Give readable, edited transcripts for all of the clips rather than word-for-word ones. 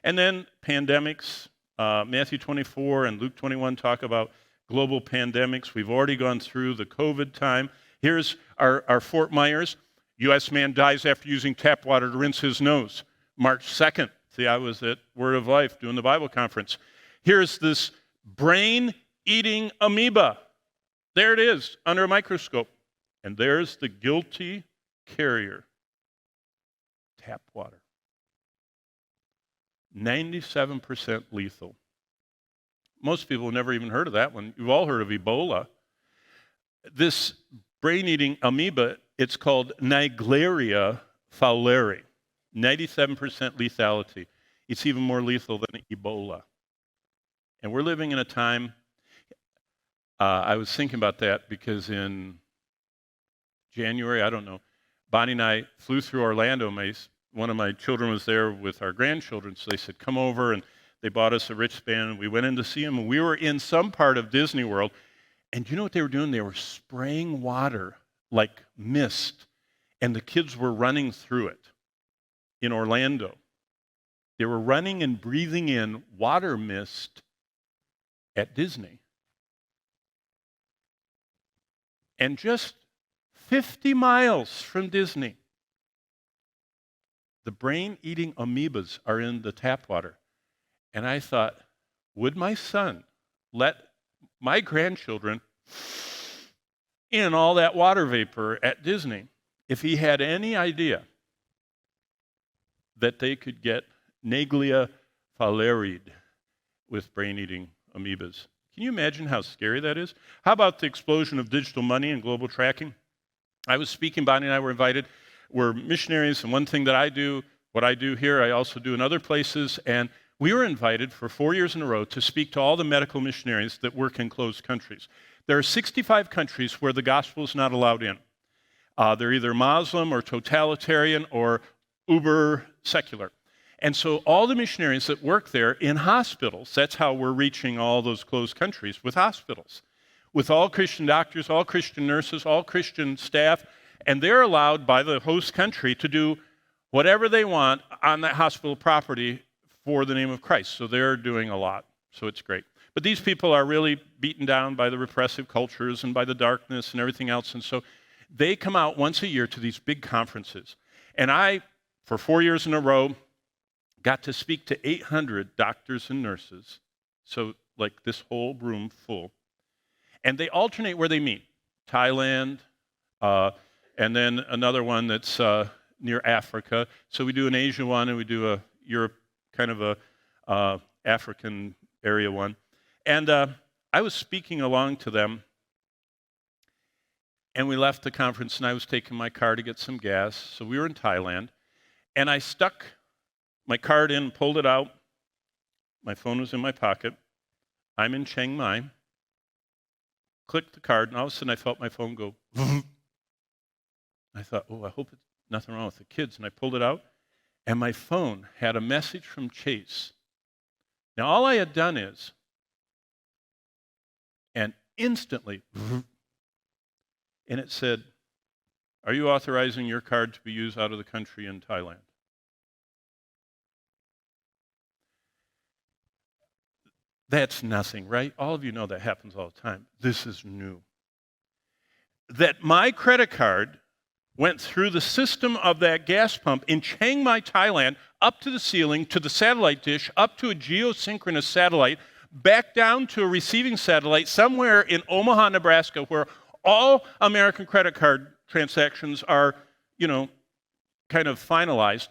And then pandemics. Matthew 24 and Luke 21 talk about global pandemics. We've already gone through the COVID time. Here's our Fort Myers. U.S. man dies after using tap water to rinse his nose. March 2nd. See, I was at Word of Life doing the Bible conference. Here's this brain-eating amoeba. There it is, under a microscope. And there's the guilty carrier. Tap water. 97% lethal. Most people have never even heard of that one. You've all heard of Ebola. This brain-eating amoeba, it's called Naegleria fowleri. 97% lethality. It's even more lethal than Ebola. And we're living in a time, I was thinking about that because in January, I don't know, Bonnie and I flew through Orlando. One of my children was there with our grandchildren, so they said, come over, and they bought us a wristband, and we went in to see them, and we were in some part of Disney World, and you know what they were doing? They were spraying water like mist, and the kids were running through it in Orlando. They were running and breathing in water mist at Disney. And just 50 miles from Disney, the brain-eating amoebas are in the tap water. And I thought, would my son let my grandchildren in all that water vapor at Disney if he had any idea that they could get Naegleria fowleri with brain-eating amoebas? Can you imagine how scary that is? How about the explosion of digital money and global tracking? I was speaking, Bonnie and I were invited. We're missionaries, and one thing that I do, what I do here, I also do in other places, and we were invited for 4 years in a row to speak to all the medical missionaries that work in closed countries. There are 65 countries where the gospel is not allowed in. They're either Muslim or totalitarian or uber secular. And so all the missionaries that work there in hospitals, that's how we're reaching all those closed countries, with hospitals, with all Christian doctors, all Christian nurses, all Christian staff, and they're allowed by the host country to do whatever they want on that hospital property for the name of Christ. So they're doing a lot, so it's great. But these people are really beaten down by the repressive cultures and by the darkness and everything else, and so they come out once a year to these big conferences. And I, for 4 years in a row, got to speak to 800 doctors and nurses, so like this whole room full. And they alternate where they meet. Thailand, and then another one that's near Africa. So we do an Asia one, and we do a Europe, kind of a African area one. And I was speaking along to them, and we left the conference, and I was taking my car to get some gas. So we were in Thailand, and I stuck my card in, pulled it out. My phone was in my pocket. I'm in Chiang Mai. Clicked the card, and all of a sudden I felt my phone go. I thought, oh, I hope it's nothing wrong with the kids. And I pulled it out, and my phone had a message from Chase. Now, all I had done is, and instantly, and it said, are you authorizing your card to be used out of the country in Thailand? That's nothing, right? All of you know that happens all the time. This is new. That my credit card went through the system of that gas pump in Chiang Mai, Thailand, up to the ceiling, to the satellite dish, up to a geosynchronous satellite, back down to a receiving satellite somewhere in Omaha, Nebraska, where all American credit card transactions are, kind of finalized.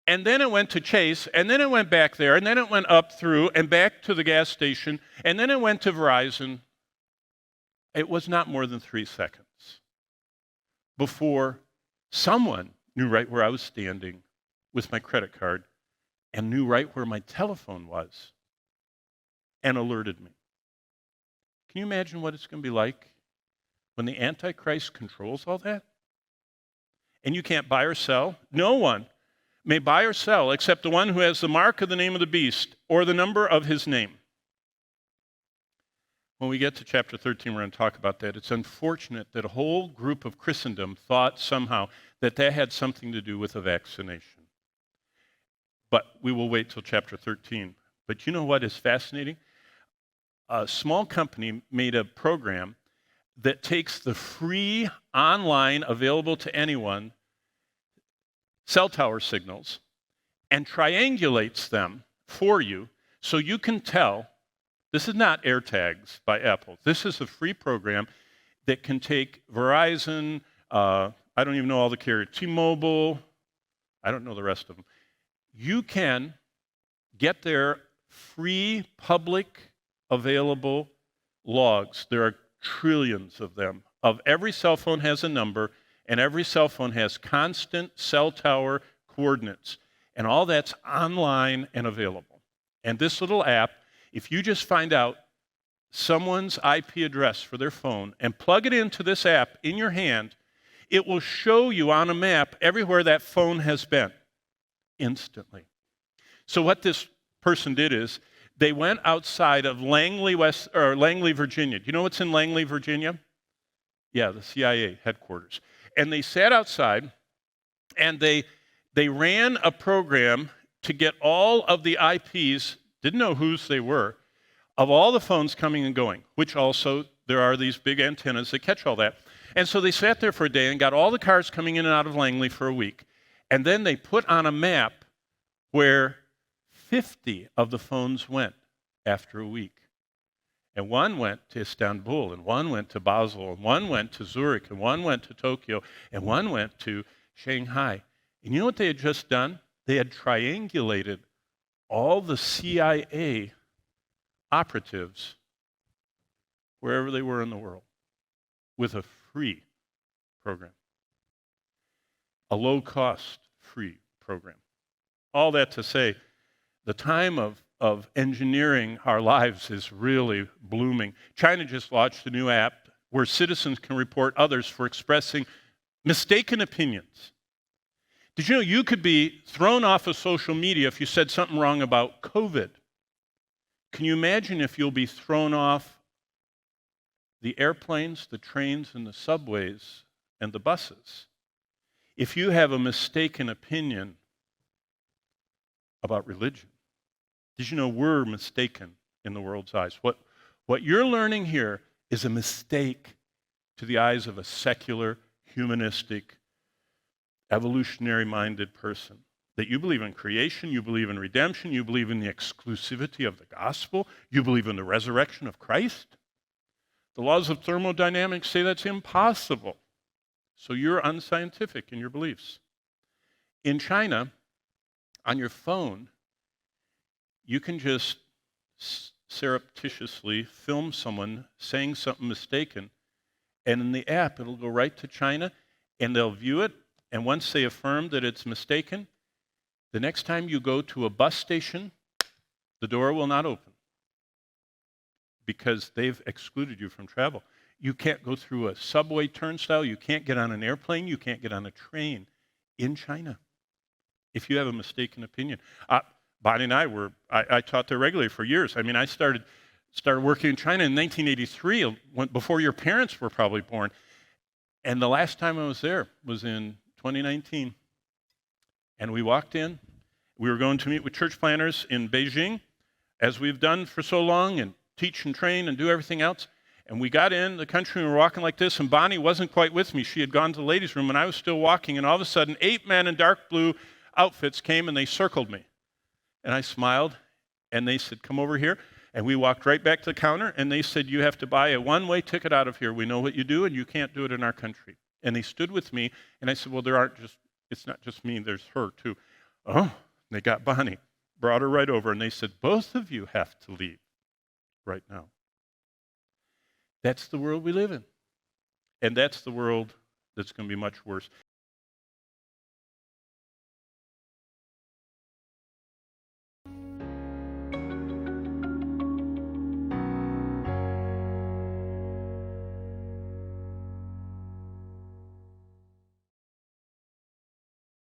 And then it went to Chase, and then it went back there, and then it went up through and back to the gas station, and then it went to Verizon. It was not more than 3 seconds before someone knew right where I was standing with my credit card and knew right where my telephone was and alerted me. Can you imagine what it's going to be like when the Antichrist controls all that? And you can't buy or sell? No one may buy or sell except the one who has the mark of the name of the beast or the number of his name. When we get to chapter 13, we're going to talk about that. It's unfortunate that a whole group of Christendom thought somehow that that had something to do with a vaccination. but we will wait till chapter 13. But you know what is fascinating? A small company made a program that takes the free online available to anyone cell tower signals and triangulates them for you so you can tell. This is not AirTags by Apple. This is a free program that can take Verizon, I don't even know all the carriers, T-Mobile, I don't know the rest of them. You can get their free public available logs. There are trillions of them. Of every cell phone has a number, and every cell phone has constant cell tower coordinates. And all that's online and available. And this little app, if you just find out someone's IP address for their phone and plug it into this app in your hand, it will show you on a map everywhere that phone has been instantly. So what this person did is they went outside of Langley, Virginia. Do you know what's in Langley, Virginia? Yeah, the CIA headquarters. And they sat outside and they ran a program to get all of the IPs, didn't know whose they were, of all the phones coming and going, which also there are these big antennas that catch all that. And so they sat there for a day and got all the cars coming in and out of Langley for a week. And then they put on a map where 50 of the phones went after a week. And one went to Istanbul, and one went to Basel, and one went to Zurich, and one went to Tokyo, and one went to Shanghai. And you know what they had just done? They had triangulated all the CIA operatives wherever they were in the world with a free program, a low-cost free program. All that to say, the time of engineering our lives is really blooming. China just launched a new app where citizens can report others for expressing mistaken opinions. Did you know you could be thrown off of social media if you said something wrong about COVID? Can you imagine if you'll be thrown off the airplanes, the trains, and the subways, and the buses if you have a mistaken opinion about religion? Did you know we're mistaken in the world's eyes? What you're learning here is a mistake to the eyes of a secular, humanistic, evolutionary-minded person. That you believe in creation, you believe in redemption, you believe in the exclusivity of the gospel, you believe in the resurrection of Christ. The laws of thermodynamics say that's impossible. So you're unscientific in your beliefs. In China, on your phone, you can just surreptitiously film someone saying something mistaken, and in the app, it'll go right to China, and they'll view it, and once they affirm that it's mistaken, the next time you go to a bus station, the door will not open because they've excluded you from travel. You can't go through a subway turnstile, you can't get on an airplane, you can't get on a train in China if you have a mistaken opinion. Bonnie and I taught there regularly for years. I mean, I started working in China in 1983, before your parents were probably born. And the last time I was there was in 2019. And we walked in. We were going to meet with church planners in Beijing, as we've done for so long, and teach and train and do everything else. And we got in the country and we were walking like this, and Bonnie wasn't quite with me. She had gone to the ladies' room, and I was still walking, and all of a sudden, 8 men in dark blue outfits came, and they circled me. And I smiled, and they said, "Come over here." And we walked right back to the counter, and they said, "You have to buy a one-way ticket out of here. We know what you do, and you can't do it in our country." And they stood with me, and I said, "Well, it's not just me, there's her too." Oh, they got Bonnie, brought her right over, and they said, "Both of you have to leave right now." That's the world we live in. And that's the world that's going to be much worse.